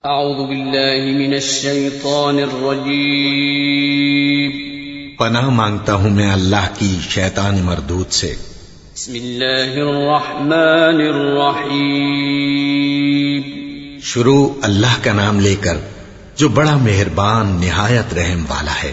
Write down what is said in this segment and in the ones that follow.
اعوذ باللہ من الشیطان الرجیم پناہ مانگتا ہوں میں اللہ کی شیطان مردود سے۔ بسم اللہ الرحمن الرحیم شروع اللہ کا نام لے کر جو بڑا مہربان نہایت رحم والا ہے۔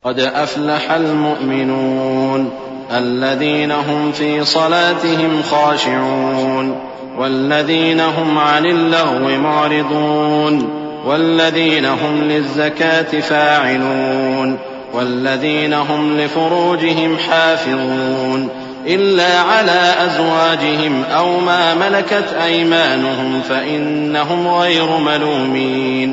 قد افلح المؤمنون الذين هم في صلاتهم خاشعون والذين هم عن اللغو معرضون والذين هم للزكاة فاعلون والذين هم لفروجهم حافظون إلا على أزواجهم أو ما ملكت أيمانهم فإنهم غير ملومين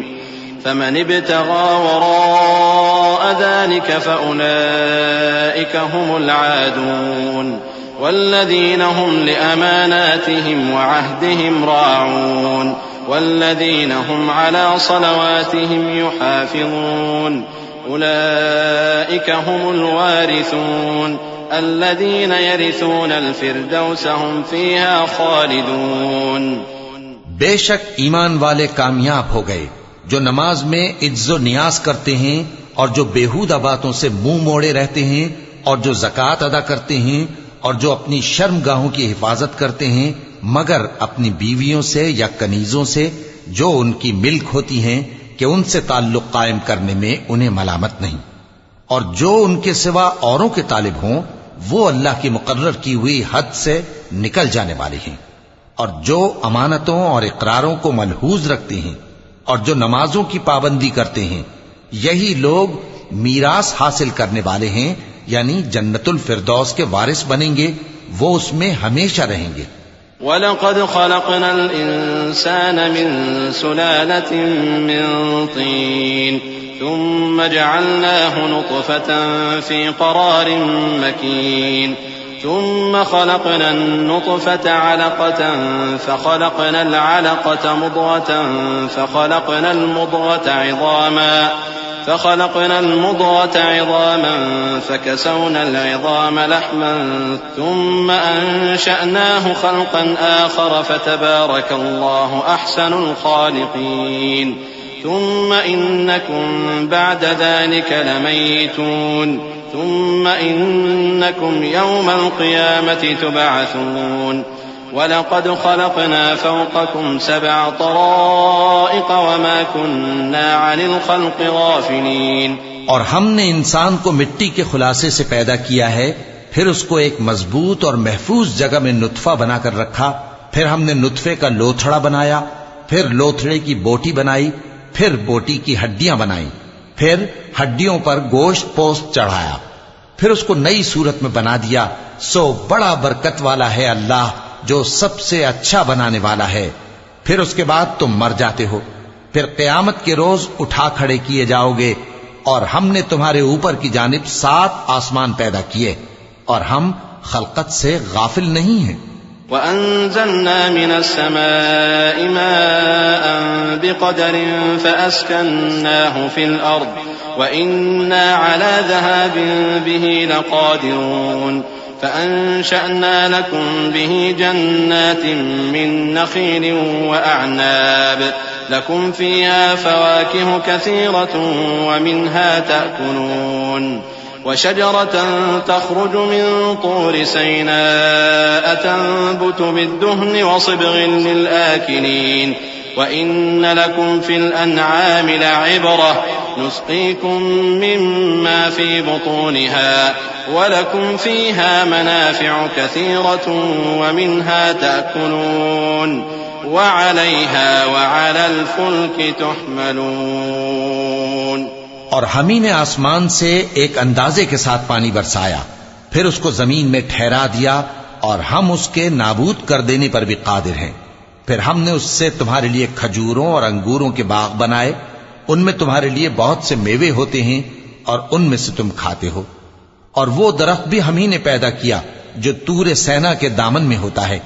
فمن ابتغى وراء ذلك فأولئك هم العادون والذين هم لأماناتهم وعهدهم راعون والذين هم على صلواتهم يحافظون أولئك هم الوارثون الذين يرثون الفردوس هم فيها خالدون۔ بے شک ایمان والے کامیاب ہو گئے جو نماز میں عجز و نیاز کرتے ہیں اور جو بیہودہ باتوں سے منہ موڑے رہتے ہیں اور جو زکوٰۃ ادا کرتے ہیں اور جو اپنی شرم گاہوں کی حفاظت کرتے ہیں مگر اپنی بیویوں سے یا کنیزوں سے جو ان کی ملک ہوتی ہیں کہ ان سے تعلق قائم کرنے میں انہیں ملامت نہیں، اور جو ان کے سوا اوروں کے طالب ہوں وہ اللہ کی مقرر کی ہوئی حد سے نکل جانے والے ہیں، اور جو امانتوں اور اقراروں کو ملحوظ رکھتے ہیں اور جو نمازوں کی پابندی کرتے ہیں یہی لوگ میراث حاصل کرنے والے ہیں، یعنی جنت الفردوس کے وارث بنیں گے، وہ اس میں ہمیشہ رہیں گے۔ وَلَقَدْ خَلَقْنَا الْإِنسَانَ مِنْ سُلَالَةٍ مِّن طِينٍ ثُمَّ جَعَلْنَاهُ نُطْفَةً فِي قَرَارٍ مَّكِينٍ ثُمَّ خَلَقْنَا النُّطْفَةَ عَلَقَةً فَخَلَقْنَا الْعَلَقَةَ مُضْغَةً فخلقنا المضغة عظاما فكسونا العظام لحما ثم أنشأناه خلقا آخر فتبارك الله أحسن الخالقين ثم إنكم بعد ذلك لميتون ثم إنكم يوم القيامة تبعثون وَلَقَدْ خَلَقْنَا فَوْقَكُمْ 7 طَرَائِقَ وَمَا كُنَّا عَنِ الْخَلْقِ غَافِلِينَ۔ اور ہم نے انسان کو مٹی کے خلاصے سے پیدا کیا ہے، پھر اس کو ایک مضبوط اور محفوظ جگہ میں نطفہ بنا کر رکھا، پھر ہم نے نطفے کا لوتھڑا بنایا، پھر لوتھڑے کی بوٹی بنائی، پھر بوٹی کی ہڈیاں بنائیں، پھر ہڈیوں پر گوشت پوست چڑھایا، پھر اس کو نئی صورت میں بنا دیا۔ سو بڑا برکت والا ہے اللہ جو سب سے اچھا بنانے والا ہے۔ پھر اس کے بعد تم مر جاتے ہو، پھر قیامت کے روز اٹھا کھڑے کیے جاؤ گے، اور ہم نے تمہارے اوپر کی جانب 7 آسمان پیدا کیے، اور ہم خلقت سے غافل نہیں ہیں۔ وَأَنزَلْنَا مِنَ السَّمَاءِ مَاءً بِقَدَرٍ فَأَسْكَنَّاهُ فِي الْأَرْضِ وَإِنَّا عَلَى ذَهَابٍ بِهِ لَقَادِرُونَ فأنشأنا لكم به جنات من نخيل وأعناب لكم فيها فواكه كثيرة ومنها تأكلون وشجرة تخرج من طور سيناء تنبت بالدهن وصبغ للآكلين وإن لكم في الأنعام لعبرة نسقيكم مما في بطونها ولكم فيها منافع كثيرة ومنها تأكلون وعليها وعلى الفلك تحملون۔ اور ہم ہی نے آسمان سے ایک اندازے کے ساتھ پانی برسایا، پھر اس کو زمین میں ٹھہرا دیا، اور ہم اس کے نابود کر دینے پر بھی قادر ہیں۔ پھر ہم نے اس سے تمہارے لیے کھجوروں اور انگوروں کے باغ بنائے، ان میں تمہارے لیے بہت سے میوے ہوتے ہیں اور ان میں سے تم کھاتے ہو۔ اور وہ درخت بھی ہم ہی نے پیدا کیا جو طور سینا کے دامن میں ہوتا ہے،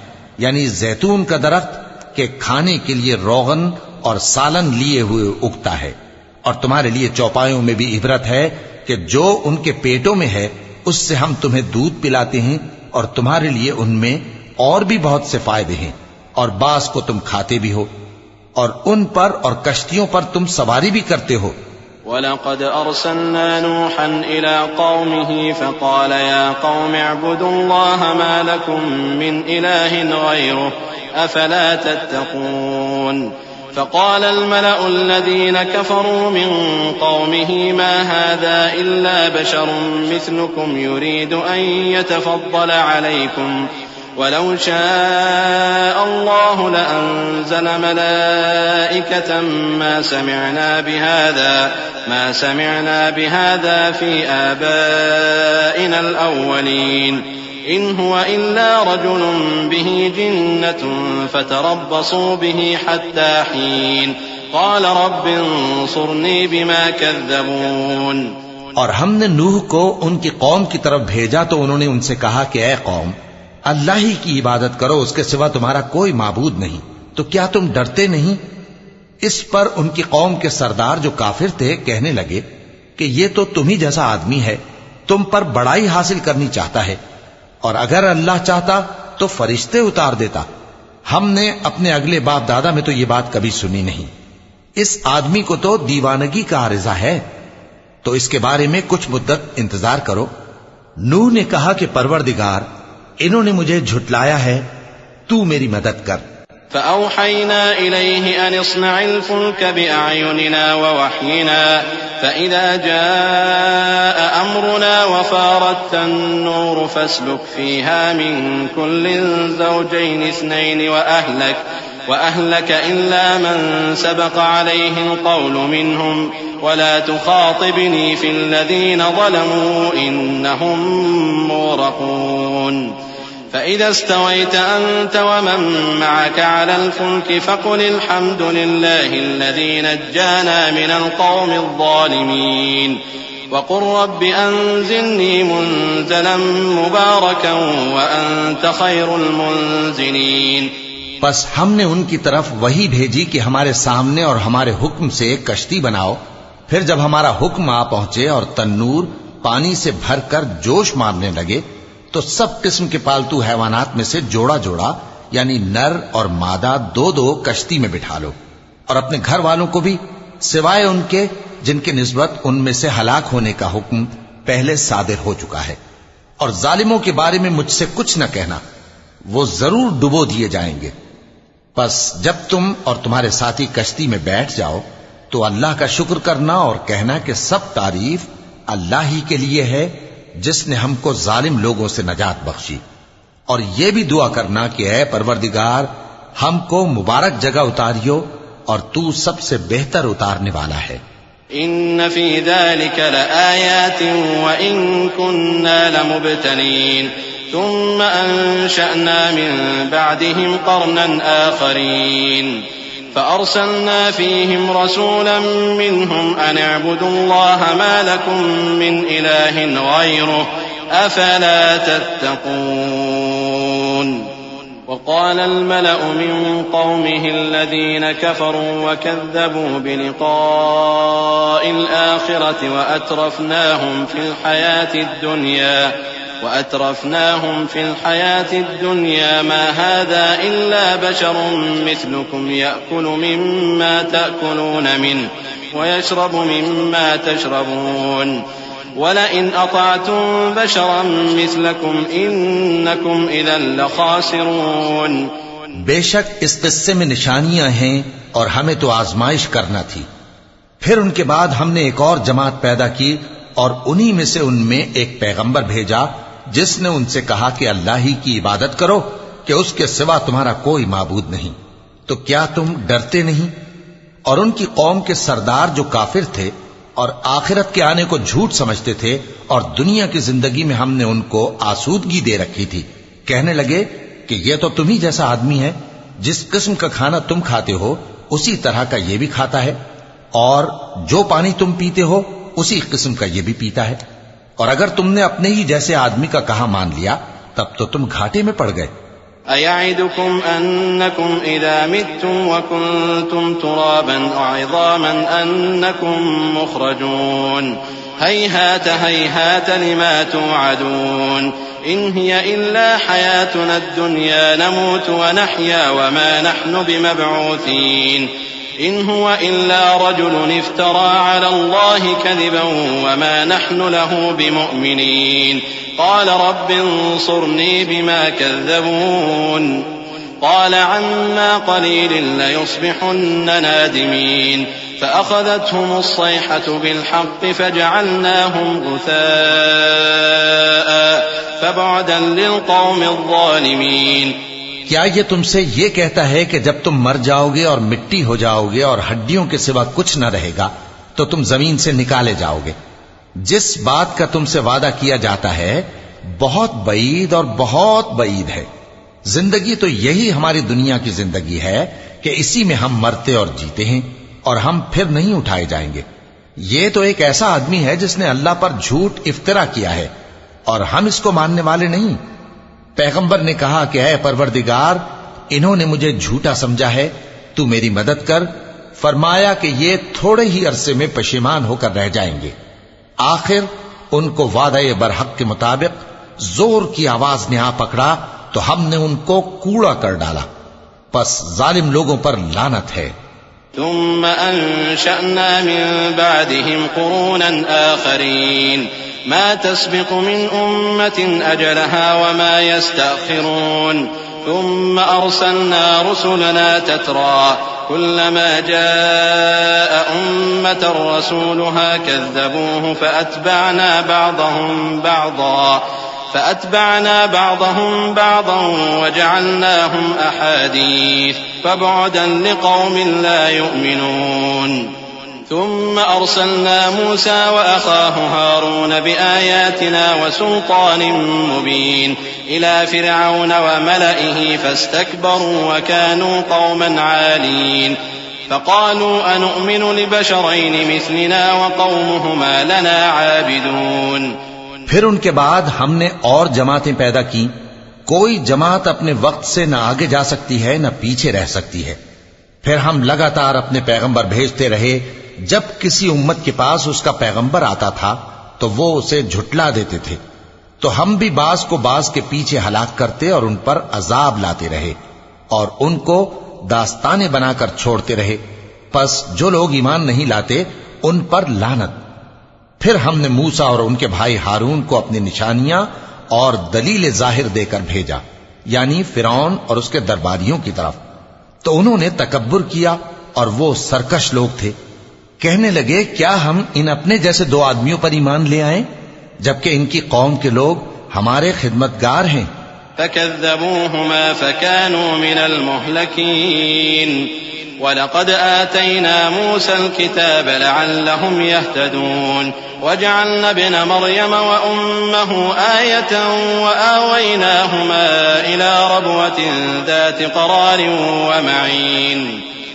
یعنی زیتون کا درخت کہ کھانے کے لیے روغن اور سالن لیے ہوئے اگتا ہے، اور تمہارے لیے چوپایوں میں بھی عبرت ہے کہ جو ان کے پیٹوں میں ہے اس سے ہم تمہیں دودھ پلاتے ہیں، اور تمہارے لیے ان میں اور بھی بہت سے فائدے ہیں، اور بعض کو تم کھاتے بھی ہو۔ اور ان پر اور کشتیوں پر تم سواری بھی کرتے ہو. وَلَقَدْ أَرْسَلْنَا نُوحًا إِلَىٰ قَوْمِهِ فَقَالَ يَا قَوْمِ اعْبُدُوا اللَّهَ مَا لَكُم مِّنْ إِلَٰهٍ غَيْرُهُ أَفَلَا تَتَّقُونَ فقال الملأ الذين كفروا من قومه ما هذا إلا بشر مثلكم يريد أن يتفضل عليكم ولو شاء الله لأنزل ملائكة ما سمعنا بهذا في آبائنا الأولين إن هو إلا رجل به جنة فتربصوا به حتى حين قال رب انصرني بما كذبون. اور ہم نے نوح کو ان کی قوم کی طرف بھیجا تو انہوں نے ان سے کہا کہ اے قوم اللہ ہی کی عبادت کرو، اس کے سوا تمہارا کوئی معبود نہیں، تو کیا تم ڈرتے نہیں؟ اس پر ان کی قوم کے سردار جو کافر تھے کہنے لگے کہ یہ تو تم ہی جیسا آدمی ہے، تم پر بڑائی حاصل کرنی چاہتا ہے، اور اگر اللہ چاہتا تو فرشتے اتار دیتا. ہم نے اپنے اگلے باپ دادا میں تو یہ بات کبھی سنی نہیں. اس آدمی کو تو دیوانگی کا عارضہ ہے، تو اس کے بارے میں کچھ مدت انتظار کرو. نوح نے کہا کہ پروردگار انہوں نے مجھے جھٹلایا ہے، تو میری مدد کر. فأوحينا إليه أن اصنع الفلك بأعيننا ووحينا فإذا جاء أمرنا وفارت النور فاسلك فيها من كل زوجين اثنين وأهلك إلا من سبق عليه القول منهم ولا تخاطبني في الذين ظلموا إنهم مغرقون. فإذا استويت أنت ومن معك على الفلك فقل الحمد لله الذي نجانا من القوم الظالمين وقل رب أنزلني منزلا مباركا وأنت خير المنزلين. بس ہم نے ان کی طرف وہی بھیجی کہ ہمارے سامنے اور ہمارے حکم سے ایک کشتی بناؤ، پھر جب ہمارا حکم آ پہنچے اور تنور پانی سے بھر کر جوش مارنے لگے تو سب قسم کے پالتو حیوانات میں سے جوڑا جوڑا یعنی نر اور مادہ دو دو کشتی میں بٹھا لو، اور اپنے گھر والوں کو بھی سوائے ان کے جن کی نسبت ان میں سے ہلاک ہونے کا حکم پہلے صادر ہو چکا ہے. اور ظالموں کے بارے میں مجھ سے کچھ نہ کہنا، وہ ضرور ڈبو دیے جائیں گے. بس جب تم اور تمہارے ساتھی کشتی میں بیٹھ جاؤ تو اللہ کا شکر کرنا اور کہنا کہ سب تعریف اللہ ہی کے لیے ہے جس نے ہم کو ظالم لوگوں سے نجات بخشی. اور یہ بھی دعا کرنا کہ اے پروردگار ہم کو مبارک جگہ اتاریو اور تو سب سے بہتر اتارنے والا ہے. ان فی ذلک لآیات وان کننا لمبتلین ثم انشأنا من بعدهم قرنا آخرین فأرسلنا فيهم رسولا منهم أن اعبدوا الله ما لكم من إله غيره أفلا تتقون. وقال الملأ من قومه الذين كفروا وكذبوا بلقاء الآخرة وأترفناهم في الحياة الدنيا ما هذا إلا بشر مثلكم يأكل مما تأكلون منه ويشرب مما تشربون ولئن أطعتم بشرا مثلكم إنكم إذا لخاسرون. بے شک اس قصے میں نشانیاں ہیں اور ہمیں تو آزمائش کرنا تھی. پھر ان کے بعد ہم نے ایک اور جماعت پیدا کی اور انہی میں سے ان میں ایک پیغمبر بھیجا جس نے ان سے کہا کہ اللہ ہی کی عبادت کرو کہ اس کے سوا تمہارا کوئی معبود نہیں، تو کیا تم ڈرتے نہیں؟ اور ان کی قوم کے سردار جو کافر تھے اور آخرت کے آنے کو جھوٹ سمجھتے تھے اور دنیا کی زندگی میں ہم نے ان کو آسودگی دے رکھی تھی، کہنے لگے کہ یہ تو تم ہی جیسا آدمی ہے، جس قسم کا کھانا تم کھاتے ہو اسی طرح کا یہ بھی کھاتا ہے، اور جو پانی تم پیتے ہو اسی قسم کا یہ بھی پیتا ہے. اور اگر تم نے اپنے ہی جیسے آدمی کا کہا مان لیا تب تو تم گھاٹے میں پڑ گئے. أَيَعِدُكُمْ أَنَّكُمْ إِذَا مِتُّمْ وَكُنْتُمْ تُرَابًا وَعِظَامًا أَنَّكُمْ مُخْرَجُونَ هيهات هيهات لما توعدون إن هي إلا حياتنا الدنيا نموت ونحيا وما نحن بمبعوثين إن هو إلا رجل افترى على الله كذبا وما نحن له بمؤمنين قال رب انصرني بما كذبون قال عما قليل ليصبحن نادمين فأخذتهم الصيحة بالحق فجعلناهم غثاء فبعدا للقوم الظالمين. کیا یہ تم سے یہ کہتا ہے کہ جب تم مر جاؤ گے اور مٹی ہو جاؤ گے اور ہڈیوں کے سوا کچھ نہ رہے گا تو تم زمین سے نکالے جاؤ گے؟ جس بات کا تم سے وعدہ کیا جاتا ہے بہت بعید اور بہت بعید ہے. زندگی تو یہی ہماری دنیا کی زندگی ہے کہ اسی میں ہم مرتے اور جیتے ہیں اور ہم پھر نہیں اٹھائے جائیں گے. یہ تو ایک ایسا آدمی ہے جس نے اللہ پر جھوٹ افطرا کیا ہے اور ہم اس کو ماننے والے نہیں. پیغمبر نے کہا کہ اے پروردگار انہوں نے مجھے جھوٹا سمجھا ہے تو میری مدد کر. فرمایا کہ یہ تھوڑے ہی عرصے میں پشیمان ہو کر رہ جائیں گے. آخر ان کو وعدہ برحق کے مطابق زور کی آواز نے آ پکڑا تو ہم نے ان کو کوڑا کر ڈالا. پس ظالم لوگوں پر لعنت ہے. ثم أنشأنا من بعدهم قرونا آخرين ما تسبق من أمة أجلها وما يستأخرون ثم أرسلنا رسلنا تترى كلما جاء أمة رسولها كذبوه فأتبعنا بعضهم بعضا وجعلناهم أحاديث فبعدا لقوم لا يؤمنون. ثم أرسلنا موسى وأخاه هارون بآياتنا وسلطان مبين إلى فرعون وملئه فاستكبروا وكانوا قوما عالين فقالوا أنؤمن لبشرين مثلنا وقومهما لنا عابدون. پھر ان کے بعد ہم نے اور جماعتیں پیدا کی. کوئی جماعت اپنے وقت سے نہ آگے جا سکتی ہے نہ پیچھے رہ سکتی ہے. پھر ہم لگاتار اپنے پیغمبر بھیجتے رہے. جب کسی امت کے پاس اس کا پیغمبر آتا تھا تو وہ اسے جھٹلا دیتے تھے تو ہم بھی بعض کو بعض کے پیچھے ہلاک کرتے اور ان پر عذاب لاتے رہے اور ان کو داستانیں بنا کر چھوڑتے رہے. پس جو لوگ ایمان نہیں لاتے ان پر لعنت. پھر ہم نے موسیٰ اور ان کے بھائی ہارون کو اپنی نشانیاں اور دلیل ظاہر دے کر بھیجا یعنی فرعون اور اس کے درباریوں کی طرف. تو انہوں نے تکبر کیا اور وہ سرکش لوگ تھے. کہنے لگے کیا ہم ان اپنے جیسے دو آدمیوں پر ایمان لے آئیں جبکہ ان کی قوم کے لوگ ہمارے خدمتگار ہیں. فكذبوهما فكانوا من المهلكين وَلَقَدْ آتَيْنَا مُوسَى الْكِتَابَ لَعَلَّهُمْ يَهْتَدُونَ وَجَعَلْنَا ابْنَ مَرْيَمَ وَأُمَّهُ آيَةً وَآوَيْنَاهُمَا إِلَى رَبْوَةٍ ذَاتِ قَرَارٍ وَمَعِينٍ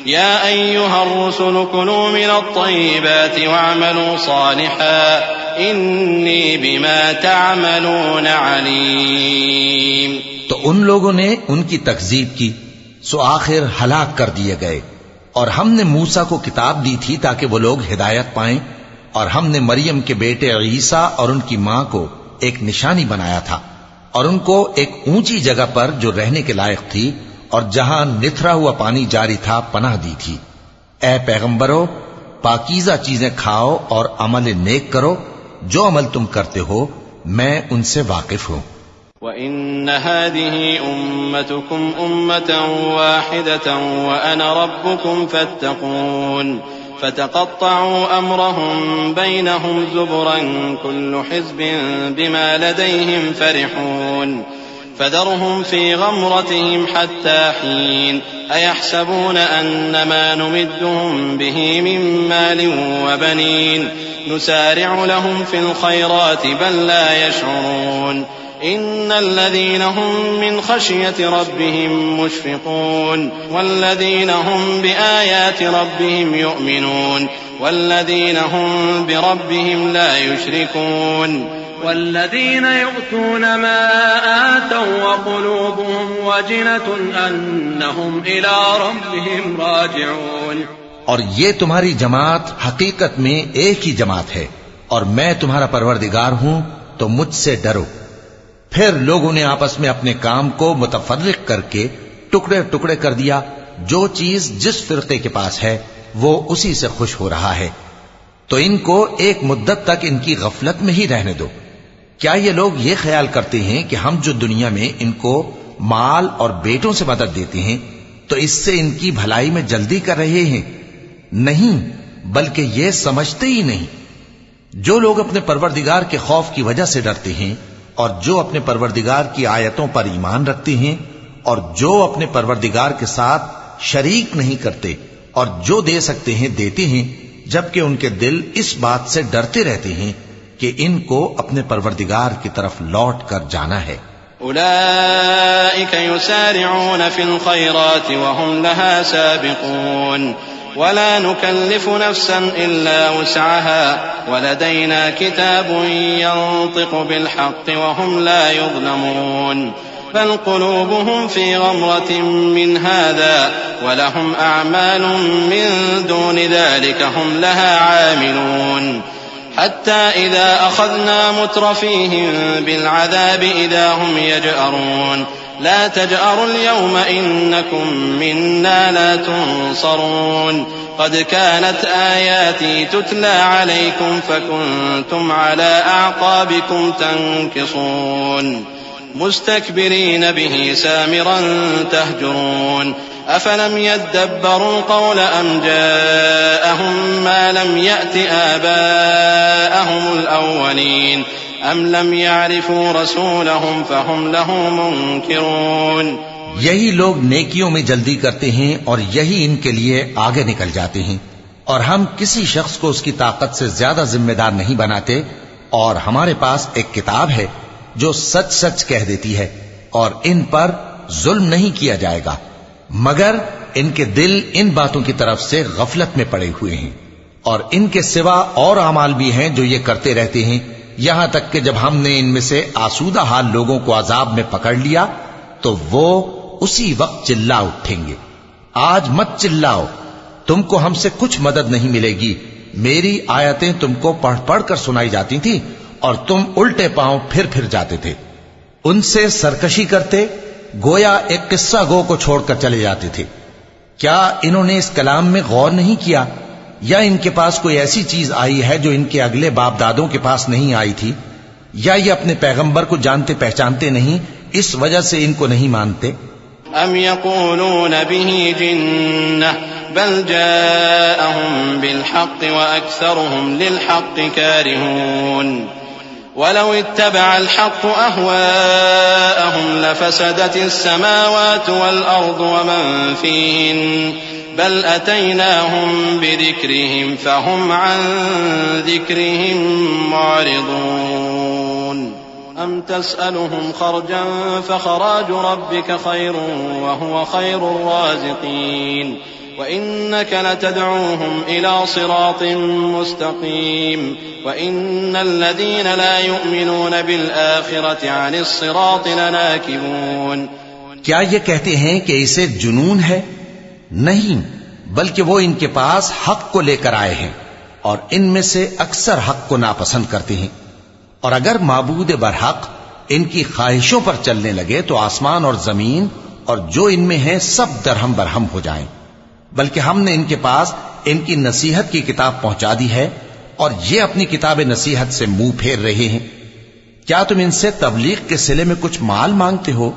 يَا أَيُّهَا الرُّسُلُ كُلُوا مِنَ الطَّيِّبَاتِ وَاعْمَلُوا صَالِحًا إِنِّي بِمَا تَعْمَلُونَ عَلِيمٌ. تو ان لوگوں نے ان کی تکذیب کی سو آخر ہلاک کر دیے گئے. اور ہم نے موسیٰ کو کتاب دی تھی تاکہ وہ لوگ ہدایت پائیں اور ہم نے مریم کے بیٹے عیسیٰ اور ان کی ماں کو ایک نشانی بنایا تھا اور ان کو ایک اونچی جگہ پر جو رہنے کے لائق تھی اور جہاں نتھرا ہوا پانی جاری تھا پناہ دی تھی. اے پیغمبرو پاکیزہ چیزیں کھاؤ اور عمل نیک کرو. جو عمل تم کرتے ہو میں ان سے واقف ہوں. وَإِنَّ هَذِهِ أُمَّتُكُمْ أُمَّةً وَاحِدَةً وَأَنَا رَبُّكُمْ فَاتَّقُونِ فَتَقَطَّعُوا أَمْرَهُمْ بَيْنَهُمْ زُبُرًا كُلُّ حِزْبٍ بِمَا لَدَيْهِمْ فَرِحُونَ فَذَرْهُمْ فِي غَمْرَتِهِمْ حَتَّى حِينٍ أَيَحْسَبُونَ أَنَّمَا نُمِدُّهُمْ بِهِ مِن مَّالٍ وَبَنِينَ نُسَارِعُ لَهُمْ فِي الْخَيْرَاتِ بَل لَّا يَشْعُرُونَ إِنَّ الَّذِينَ هُم مِّنْ خَشْيَةِ رَبِّهِم مُّشْفِقُونَ وَالَّذِينَ هُم بِآيَاتِ رَبِّهِمْ يُؤْمِنُونَ وَالَّذِينَ هُم بِرَبِّهِمْ لَا يُشْرِكُونَ وَالَّذِينَ يُؤْتُونَ مَا آتَوا وَقُلُوبُهُمْ وَجِلَةٌ أَنَّهُمْ إِلَى رَبِّهِمْ رَاجِعُونَ. اور یہ تمہاری جماعت حقیقت میں ایک ہی جماعت ہے اور میں تمہارا پروردگار ہوں تو مجھ سے ڈرو۔ پھر لوگوں نے آپس میں اپنے کام کو متفرق کر کے ٹکڑے ٹکڑے کر دیا، جو چیز جس فرقے کے پاس ہے وہ اسی سے خوش ہو رہا ہے، تو ان کو ایک مدت تک ان کی غفلت میں ہی رہنے دو۔ کیا یہ لوگ یہ خیال کرتے ہیں کہ ہم جو دنیا میں ان کو مال اور بیٹوں سے مدد دیتے ہیں تو اس سے ان کی بھلائی میں جلدی کر رہے ہیں؟ نہیں، بلکہ یہ سمجھتے ہی نہیں۔ جو لوگ اپنے پروردگار کے خوف کی وجہ سے ڈرتے ہیں اور جو اپنے پروردگار کی آیتوں پر ایمان رکھتے ہیں اور جو اپنے پروردگار کے ساتھ شریک نہیں کرتے اور جو دے سکتے ہیں دیتے ہیں، جبکہ ان کے دل اس بات سے ڈرتے رہتے ہیں کہ ان کو اپنے پروردگار کی طرف لوٹ کر جانا ہے۔ أولئك يسارعون في الخيرات وهم لها سابقون ولا نكلف نفسا إلا وسعها ولدينا كتاب ينطق بالحق وهم لا يظلمون بل قلوبهم في غمرة من هذا ولهم أعمال من دون ذلك هم لها عاملون حتى إذا أخذنا مترفيهم بالعذاب إذا هم يجأرون لا تجأروا اليوم إنكم منا لا تنصرون قد كانت آياتي تتلى عليكم فكنتم على أعقابكم تنكصون مستكبرين به سامرا تهجرون أفلم يدبروا القول أم جاءهم ما لم يأت آباءهم الأولين أم لم يعرفوا رسولهم فهم له منكرون۔ یہی لوگ نیکیوں میں جلدی کرتے ہیں اور یہی ان کے لیے آگے نکل جاتے ہیں، اور ہم کسی شخص کو اس کی طاقت سے زیادہ ذمہ دار نہیں بناتے، اور ہمارے پاس ایک کتاب ہے جو سچ سچ کہہ دیتی ہے، اور ان پر ظلم نہیں کیا جائے گا، مگر ان کے دل ان باتوں کی طرف سے غفلت میں پڑے ہوئے ہیں، اور ان کے سوا اور اعمال بھی ہیں جو یہ کرتے رہتے ہیں، یہاں تک کہ جب ہم نے ان میں سے آسودہ حال لوگوں کو عذاب میں پکڑ لیا تو وہ اسی وقت چلا اٹھیں گے۔ آج مت چلاؤ، تم کو ہم سے کچھ مدد نہیں ملے گی، میری آیتیں تم کو پڑھ پڑھ کر سنائی جاتی تھی اور تم الٹے پاؤں پھر جاتے تھے، ان سے سرکشی کرتے، گویا ایک قصہ گو کو چھوڑ کر چلے جاتے تھے۔ کیا انہوں نے اس کلام میں غور نہیں کیا، یا ان کے پاس کوئی ایسی چیز آئی ہے جو ان کے اگلے باپ دادوں کے پاس نہیں آئی تھی، یا یہ اپنے پیغمبر کو جانتے پہچانتے نہیں اس وجہ سے ان کو نہیں مانتے؟ ام يقولون به جنة بل جاءهم بالحق وأكثرهم للحق كارهون ولو اتبع الحق أهواءهم لفسدت السماوات والأرض ومن فيهن بل أتيناهم بذكرهم فهم عن ذكرهم معرضون أم تسألهم خرجا فخراج ربك خير وهو خير الرازقين وإنك لتدعوهم إلى صراط مستقيم وإن الذين لا يؤمنون بالآخرة عن الصراط لناكبون۔ کیا یہ کہتے ہیں کہ اسے جنون ہے؟ نہیں، بلکہ وہ ان کے پاس حق کو لے کر آئے ہیں اور ان میں سے اکثر حق کو ناپسند کرتے ہیں، اور اگر معبود برحق ان کی خواہشوں پر چلنے لگے تو آسمان اور زمین اور جو ان میں ہے سب درہم برہم ہو جائیں، بلکہ ہم نے ان کے پاس ان کی نصیحت کی کتاب پہنچا دی ہے اور یہ اپنی کتاب نصیحت سے منہ پھیر رہے ہیں۔ کیا تم ان سے تبلیغ کے صلے میں کچھ مال مانگتے ہو؟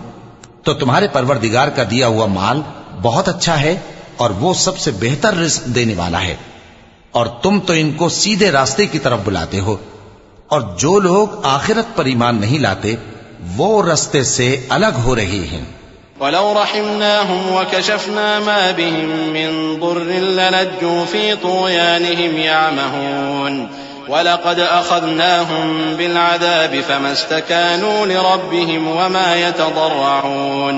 تو تمہارے پروردگار کا دیا ہوا مال بہت اچھا ہے اور وہ سب سے بہتر رزق دینے والا ہے، اور تم تو ان کو سیدھے راستے کی طرف بلاتے ہو، اور جو لوگ آخرت پر ایمان نہیں لاتے وہ رستے سے الگ ہو رہے ہیں۔ وَلَوْ رَحِمْنَاهُمْ وَكَشَفْنَا مَا بِهِمْ مِنْ ضُرٍّ لَنَجُّوا فِي طُغْيَانِهِمْ يَعْمَهُونَ وَلَقَدْ أَخَذْنَاهُمْ بِالْعَذَابِ فَمَا اسْتَكَانُوا لِرَبِّهِمْ وَمَا يَتَضَرَّعُونَ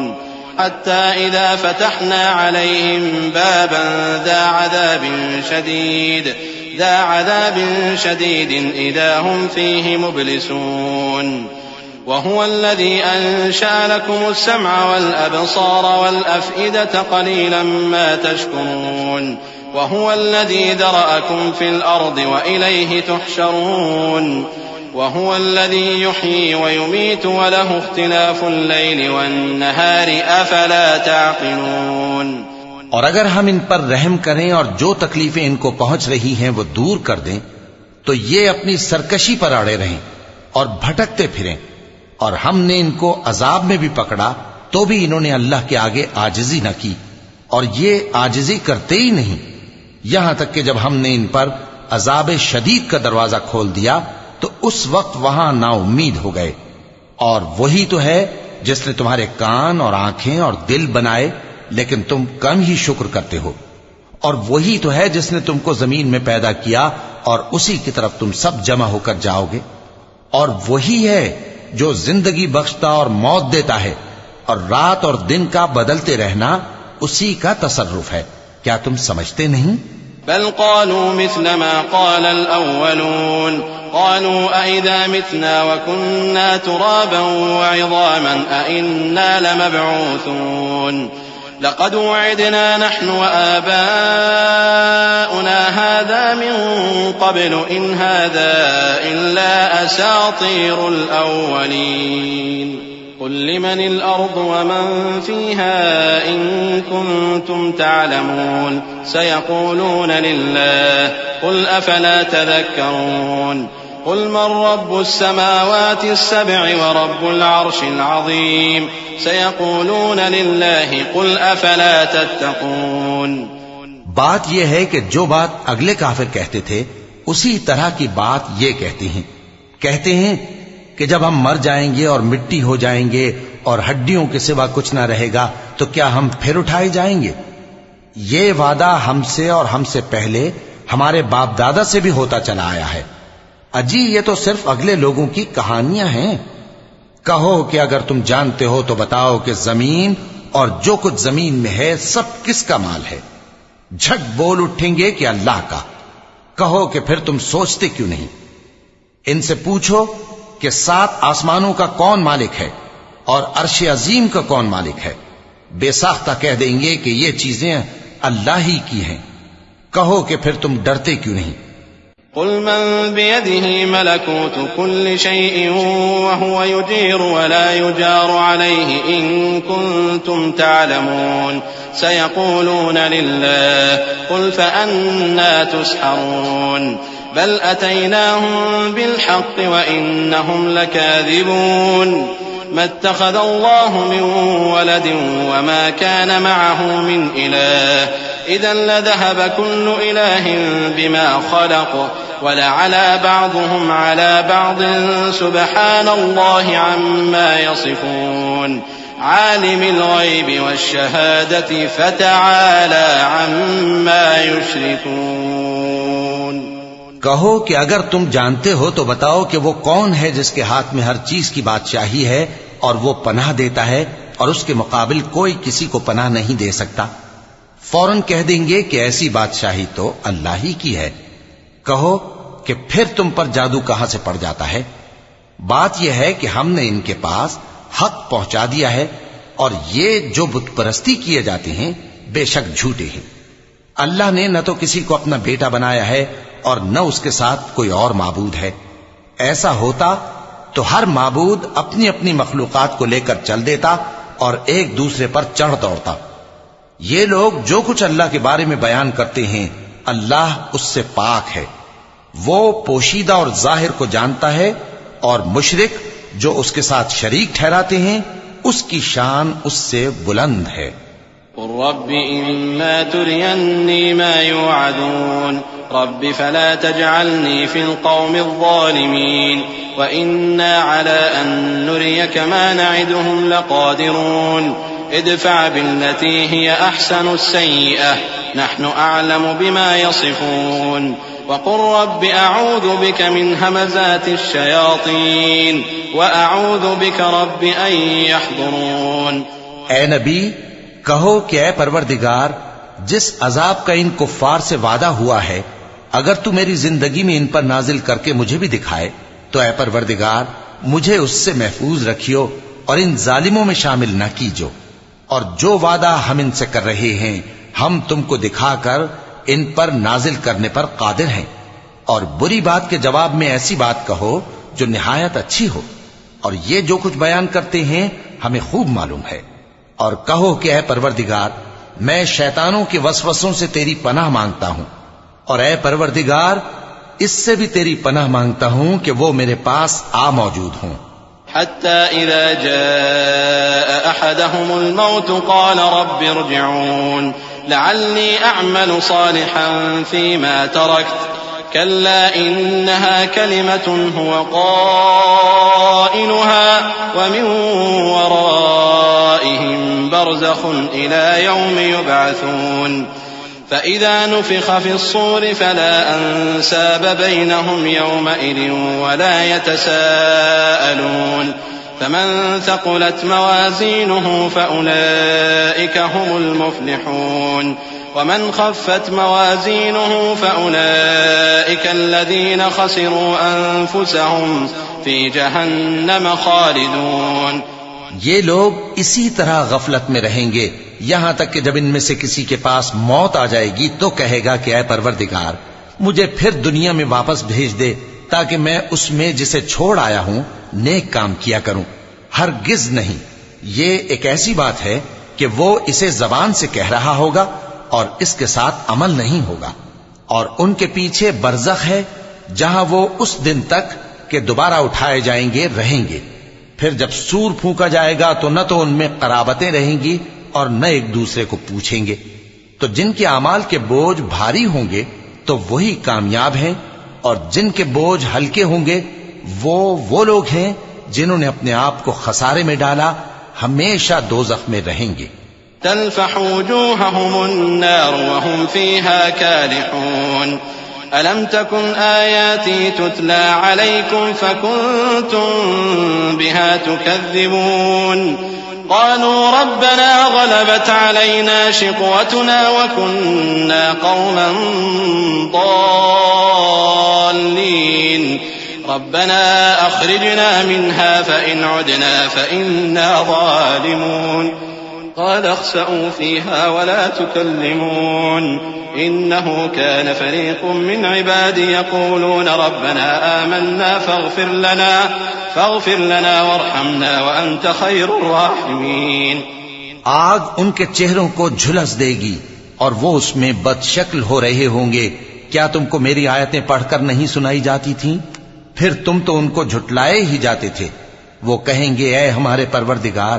حَتَّى إِذَا فَتَحْنَا عَلَيْهِمْ بَابًا ذَا عَذَابٍ شَدِيدٍ إِذَا هُمْ فِيهِ مُبْلِسُونَ وهو الذي أنشأ لكم السمع والأبصار والأفئدة قليلا ما تشكرون وهو الذي ذرأكم في الأرض وإليه تحشرون وهو الذي يحيي ويميت وله اختلاف الليل والنهار أفلا تعقلون. اور اگر ہم ان پر رحم کریں اور جو تکلیفیں ان کو پہنچ رہی ہیں وہ دور کر دیں تو یہ اپنی سرکشی پر اڑے رہیں اور بھٹکتے پھریں، اور ہم نے ان کو عذاب میں بھی پکڑا تو بھی انہوں نے اللہ کے آگے عاجزی نہ کی، اور یہ عاجزی کرتے ہی نہیں، یہاں تک کہ جب ہم نے ان پر عذاب شدید کا دروازہ کھول دیا تو اس وقت وہاں نا امید ہو گئے. اور وہی تو ہے جس نے تمہارے کان اور آنکھیں اور دل بنائے لیکن تم کم ہی شکر کرتے ہو، اور وہی تو ہے جس نے تم کو زمین میں پیدا کیا اور اسی کی طرف تم سب جمع ہو کر جاؤ گے، اور وہی ہے جو زندگی بخشتا اور موت دیتا ہے، اور رات اور دن کا بدلتے رہنا اسی کا تصرف ہے. کیا تم سمجھتے نہیں؟ بل قالوا مثل ما قال الأولون قالوا أئذا متنا وكنا ترابا وعظاما أئنا لمبعوثون لقد وعدنا نحن وآباؤنا هذا من قبل إن هذا إلا أساطير الأولين قل لمن الأرض ومن فيها إن كنتم تعلمون سيقولون لله قل أفلا تذكرون قل من رب السماوات السبع ورب العرش العظيم سيقولون لله قل أفلا تتقون. بات یہ ہے کہ جو بات اگلے کافر کہتے تھے اسی طرح کی بات یہ کہتے ہیں کہ جب ہم مر جائیں گے اور مٹی ہو جائیں گے اور ہڈیوں کے سوا کچھ نہ رہے گا تو کیا ہم پھر اٹھائے جائیں گے؟ یہ وعدہ ہم سے اور ہم سے پہلے ہمارے باپ دادا سے بھی ہوتا چلا آیا ہے. اجی یہ تو صرف اگلے لوگوں کی کہانیاں ہیں. کہو کہ اگر تم جانتے ہو تو بتاؤ کہ زمین اور جو کچھ زمین میں ہے سب کس کا مال ہے؟ جھٹ بول اٹھیں گے کہ اللہ کا. کہو کہ پھر تم سوچتے کیوں نہیں؟ ان سے پوچھو کہ 7 آسمانوں کا کون مالک ہے اور عرش عظیم کا کون مالک ہے؟ بے ساختہ کہہ دیں گے کہ یہ چیزیں اللہ ہی کی ہیں. کہو کہ پھر تم ڈرتے کیوں نہیں؟ قل من بيده ملكوت كل شيء وهو يجير ولا يجار عليه إن كنتم تعلمون سيقولون لله قل فأنا تسحرون بل أتيناهم بالحق وإنهم لكاذبون ما اتخذ الله من ولد وما كان معه من إله إذا لذهب كل إله بما خلق ولعلى بعضهم على بعض سبحان الله عما يصفون عالم الغيب والشهادة فتعالى عما يشركون. کہو کہ اگر تم جانتے ہو تو بتاؤ کہ وہ کون ہے جس کے ہاتھ میں ہر چیز کی بادشاہی ہے اور وہ پناہ دیتا ہے اور اس کے مقابل کوئی کسی کو پناہ نہیں دے سکتا. فوراً کہہ دیں گے کہ ایسی بادشاہی تو اللہ ہی کی ہے. کہو کہ پھر تم پر جادو کہاں سے پڑ جاتا ہے؟ بات یہ ہے کہ ہم نے ان کے پاس حق پہنچا دیا ہے اور یہ جو بت پرستی کیے جاتے ہیں بے شک جھوٹے ہیں. اللہ نے نہ تو کسی کو اپنا بیٹا بنایا ہے اور نہ اس کے ساتھ کوئی اور معبود ہے. ایسا ہوتا تو ہر معبود اپنی اپنی مخلوقات کو لے کر چل دیتا اور ایک دوسرے پر چڑھ دوڑتا. یہ لوگ جو کچھ اللہ کے بارے میں بیان کرتے ہیں اللہ اس سے پاک ہے. وہ پوشیدہ اور ظاہر کو جانتا ہے، اور مشرک جو اس کے ساتھ شریک ٹھہراتے ہیں اس کی شان اس سے بلند ہے. قل رب إما تريني ما يوعدون رب فلا تجعلني في القوم الظالمين وإنا على أن نريك ما نعدهم لقادرون ادفع بالتي هي أحسن السيئة نحن أعلم بما يصفون وقل رب أعوذ بك من همزات الشياطين وأعوذ بك رب أن يحضرون. اے نبی کہو کہ اے پروردگار جس عذاب کا ان کفار سے وعدہ ہوا ہے اگر تو میری زندگی میں ان پر نازل کر کے مجھے بھی دکھائے تو اے پروردگار مجھے اس سے محفوظ رکھیو اور ان ظالموں میں شامل نہ کیجو. اور جو وعدہ ہم ان سے کر رہے ہیں ہم تم کو دکھا کر ان پر نازل کرنے پر قادر ہیں، اور بری بات کے جواب میں ایسی بات کہو جو نہایت اچھی ہو، اور یہ جو کچھ بیان کرتے ہیں ہمیں خوب معلوم ہے۔ اور کہو کہ اے پروردگار، میں شیطانوں کے وسوسوں سے تیری پناہ مانگتا ہوں، اور اے پروردگار اس سے بھی تیری پناہ مانگتا ہوں کہ وہ میرے پاس آ موجود ہوں۔ حتى إذا جاء أحدهم الموت قال رب ارجعون لعلي أعمل صالحا فيما تركت كلا إنها كلمة هو قائلها ومن ورائهم برزخ إلى يوم يبعثون فإذا نفخ في الصور فلا أنساب بينهم يومئذ ولا يتساءلون فمن ثقلت موازينه فأولئك هم المفلحون ومن خفت موازينه فأولئك الذين خسروا أنفسهم في جهنم خالدون۔ یہ لوگ اسی طرح غفلت میں رہیں گے یہاں تک کہ جب ان میں سے کسی کے پاس موت آ جائے گی تو کہے گا کہ اے پروردگار مجھے پھر دنیا میں واپس بھیج دے تاکہ میں اس میں جسے چھوڑ آیا ہوں نیک کام کیا کروں۔ ہرگز نہیں، یہ ایک ایسی بات ہے کہ وہ اسے زبان سے کہہ رہا ہوگا اور اس کے ساتھ عمل نہیں ہوگا، اور ان کے پیچھے برزخ ہے جہاں وہ اس دن تک کہ دوبارہ اٹھائے جائیں گے رہیں گے۔ پھر جب سور پھونکا جائے گا تو نہ تو ان میں قرابتیں رہیں گی اور نہ ایک دوسرے کو پوچھیں گے۔ تو جن کے اعمال کے بوجھ بھاری ہوں گے تو وہی کامیاب ہیں، اور جن کے بوجھ ہلکے ہوں گے وہ لوگ ہیں جنہوں نے اپنے آپ کو خسارے میں ڈالا، ہمیشہ دوزخ میں رہیں گے۔ تلفح وجوههم النار وهم فيها كالحون ألم تكن آياتي تتلى عليكم فكنتم بها تكذبون قالوا ربنا غلبت علينا شقوتنا وكنا قوما ضالين ربنا أخرجنا منها فإن عدنا فإنا ظالمون قال اخسئوا فيها ولا تكلمون إنه كان فريق من عبادي يقولون ربنا آمنا فاغفر لنا وارحمنا وأنت خير الراحمين۔ آگ ان کے چہروں کو جھلس دے گی اور وہ اس میں بد شکل ہو رہے ہوں گے۔ کیا تم کو میری آیتیں پڑھ کر نہیں سنائی جاتی تھیں؟ پھر تم تو ان کو جھٹلائے ہی جاتے تھے۔ وہ کہیں گے اے ہمارے پروردگار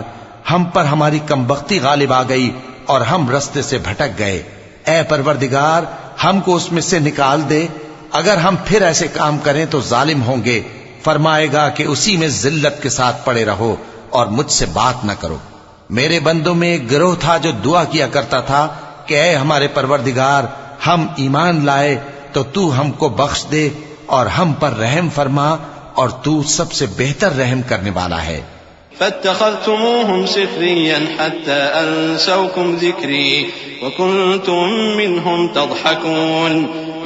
ہم پر ہماری کمبختی غالب آ گئی اور ہم رستے سے بھٹک گئے، اے پروردگار ہم کو اس میں سے نکال دے، اگر ہم پھر ایسے کام کریں تو ظالم ہوں گے۔ فرمائے گا کہ اسی میں ذلت کے ساتھ پڑے رہو اور مجھ سے بات نہ کرو۔ میرے بندوں میں ایک گروہ تھا جو دعا کیا کرتا تھا کہ اے ہمارے پروردگار ہم ایمان لائے تو تو ہم کو بخش دے اور ہم پر رحم فرما، اور تو سب سے بہتر رحم کرنے والا ہے۔ فاتخذتموهم سخريا حتى أنسوكم ذكري وكنتم منهم تضحكون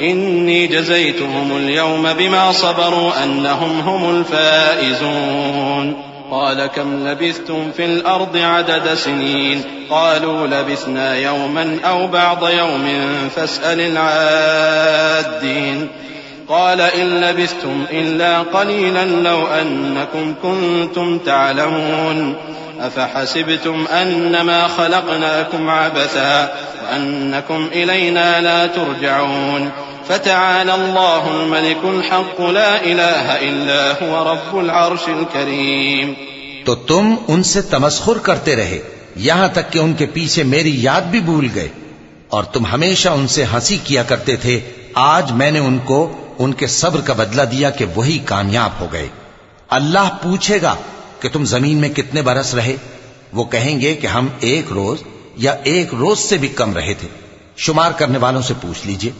إني جزيتهم اليوم بما صبروا أنهم هم الفائزون قال كم لبثتم في الأرض عدد سنين قالوا لبثنا يوما أو بعض يوم فاسأل العادين قال إن لبثتم إلا قليلا لو أنكم كنتم تعلمون أفحسبتم أنما خلقناكم عبثا وأنكم إلينا لا ترجعون فتعالى الله الملك الحق لا إله إلا هو رب العرش الكريم۔ تو تم ان سے تمسخر کرتے رہے یہاں تک کہ ان کے پیچھے میری یاد بھی بھول گئے، اور تم ہمیشہ ان سے ہنسی کیا کرتے تھے۔ آج میں نے ان کو ان کے صبر کا بدلہ دیا کہ وہی کامیاب ہو گئے۔ اللہ پوچھے گا کہ تم زمین میں کتنے برس رہے؟ وہ کہیں گے کہ ہم 1 روز یا 1 روز سے بھی کم رہے تھے، شمار کرنے والوں سے پوچھ لیجئے۔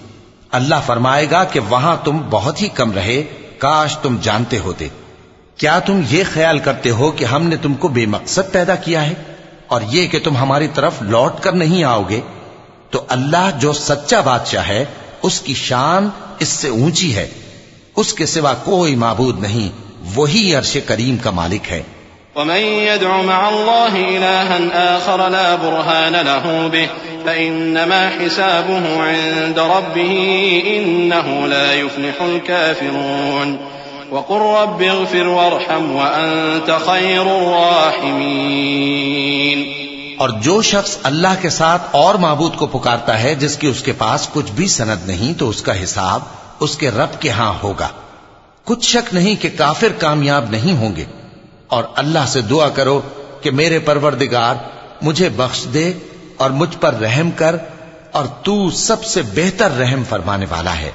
اللہ فرمائے گا کہ وہاں تم بہت ہی کم رہے، کاش تم جانتے ہوتے۔ کیا تم یہ خیال کرتے ہو کہ ہم نے تم کو بے مقصد پیدا کیا ہے اور یہ کہ تم ہماری طرف لوٹ کر نہیں آؤ گے؟ تو اللہ جو سچا بادشاہ ہے اس کی شان اس سے اونچی ہے، اس کے سوا کوئی معبود نہیں، وہی عرش کریم کا مالک ہے۔ ومن يدع مع الله إلها آخر لا برهان له به فإنما حسابه عند ربه إنه لا يفلح الكافرون وقل رب اغفر وارحم وأنت خير الراحمين. اور جو شخص اللہ کے ساتھ اور معبود کو پکارتا ہے جس کی اس کے پاس کچھ بھی سند نہیں تو اس کا حساب اس کے رب کے ہاں ہوگا. کچھ شک نہیں کہ کافر کامیاب نہیں ہوں گے. اور اللہ سے دعا کرو کہ میرے پروردگار مجھے بخش دے اور مجھ پر رحم کر اور تو سب سے بہتر رحم فرمانے والا ہے.